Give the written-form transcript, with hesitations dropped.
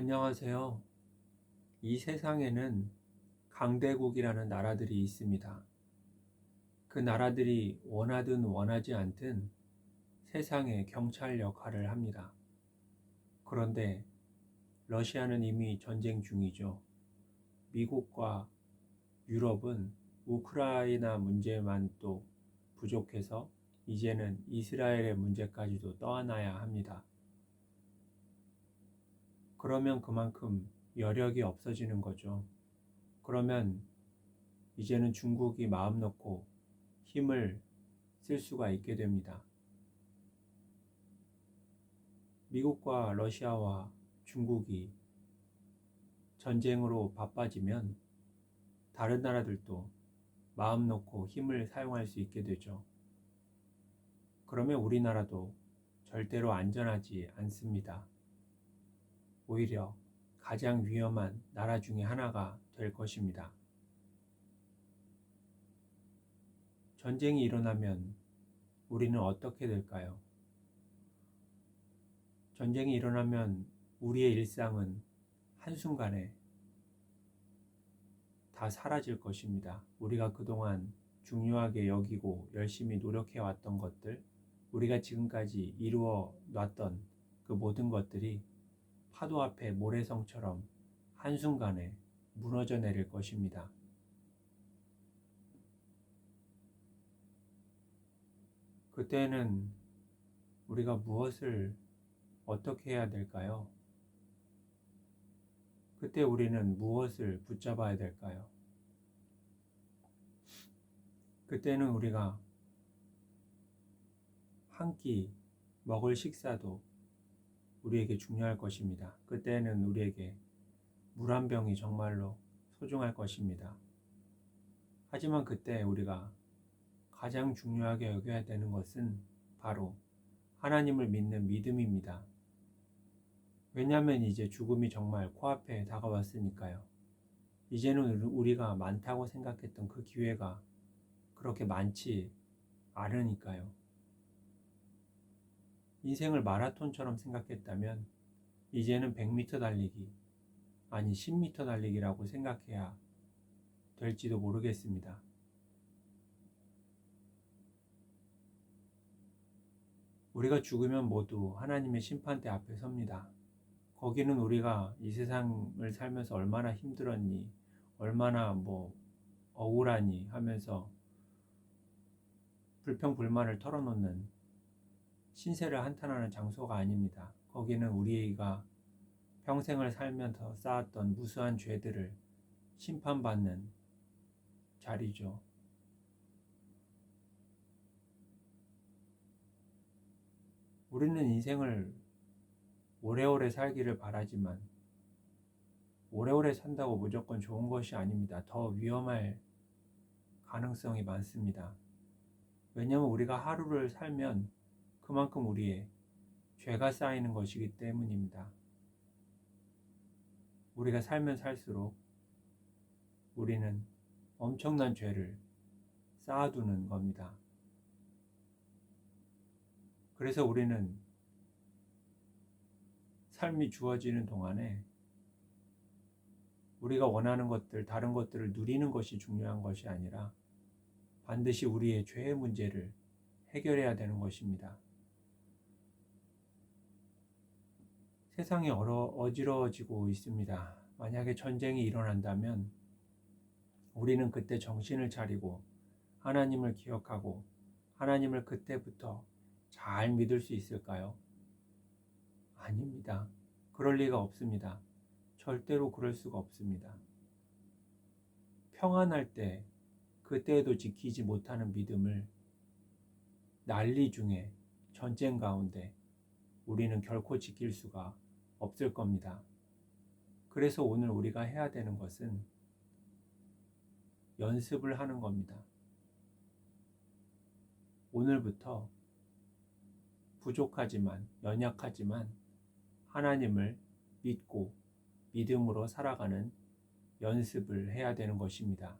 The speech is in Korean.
안녕하세요. 이 세상에는 강대국이라는 나라들이 있습니다. 그 나라들이 원하든 원하지 않든 세상의 경찰 역할을 합니다. 그런데 러시아는 이미 전쟁 중이죠. 미국과 유럽은 우크라이나 문제만 또 부족해서 이제는 이스라엘의 문제까지도 떠안아야 합니다. 그러면 그만큼 여력이 없어지는 거죠. 그러면 이제는 중국이 마음 놓고 힘을 쓸 수가 있게 됩니다. 미국과 러시아와 중국이 전쟁으로 바빠지면 다른 나라들도 마음 놓고 힘을 사용할 수 있게 되죠. 그러면 우리나라도 절대로 안전하지 않습니다. 오히려 가장 위험한 나라 중에 하나가 될 것입니다. 전쟁이 일어나면 우리는 어떻게 될까요? 전쟁이 일어나면 우리의 일상은 한순간에 다 사라질 것입니다. 우리가 그동안 중요하게 여기고 열심히 노력해 왔던 것들, 우리가 지금까지 이루어 놨던 그 모든 것들이 파도 앞에 모래성처럼 한순간에 무너져 내릴 것입니다. 그때는 우리가 무엇을 어떻게 해야 될까요? 그때 우리는 무엇을 붙잡아야 될까요? 그때는 우리가 한 끼 먹을 식사도 우리에게 중요할 것입니다. 그때는 우리에게 물 한 병이 정말로 소중할 것입니다. 하지만 그때 우리가 가장 중요하게 여겨야 되는 것은 바로 하나님을 믿는 믿음입니다. 왜냐하면 이제 죽음이 정말 코앞에 다가왔으니까요. 이제는 우리가 많다고 생각했던 그 기회가 그렇게 많지 않으니까요. 인생을 마라톤처럼 생각했다면 이제는 100m 달리기, 아니 10m 달리기라고 생각해야 될지도 모르겠습니다. 우리가 죽으면 모두 하나님의 심판대 앞에 섭니다. 거기는 우리가 이 세상을 살면서 얼마나 힘들었니, 얼마나 억울하니 하면서 불평불만을 털어놓는 신세를 한탄하는 장소가 아닙니다. 거기는 우리가 평생을 살면서 쌓았던 무수한 죄들을 심판받는 자리죠. 우리는 인생을 오래오래 살기를 바라지만 오래오래 산다고 무조건 좋은 것이 아닙니다. 더 위험할 가능성이 많습니다. 왜냐하면 우리가 하루를 살면 그만큼 우리의 죄가 쌓이는 것이기 때문입니다. 우리가 살면 살수록 우리는 엄청난 죄를 쌓아두는 겁니다. 그래서 우리는 삶이 주어지는 동안에 우리가 원하는 것들, 다른 것들을 누리는 것이 중요한 것이 아니라 반드시 우리의 죄의 문제를 해결해야 되는 것입니다. 세상이 어지러워지고 있습니다. 만약에 전쟁이 일어난다면 우리는 그때 정신을 차리고 하나님을 기억하고 하나님을 그때부터 잘 믿을 수 있을까요? 아닙니다. 그럴 리가 없습니다. 절대로 그럴 수가 없습니다. 평안할 때 그때에도 지키지 못하는 믿음을 난리 중에 전쟁 가운데 우리는 결코 지킬 수가 없을 겁니다. 그래서 오늘 우리가 해야 되는 것은 연습을 하는 겁니다. 오늘부터 부족하지만 연약하지만 하나님을 믿고 믿음으로 살아가는 연습을 해야 되는 것입니다.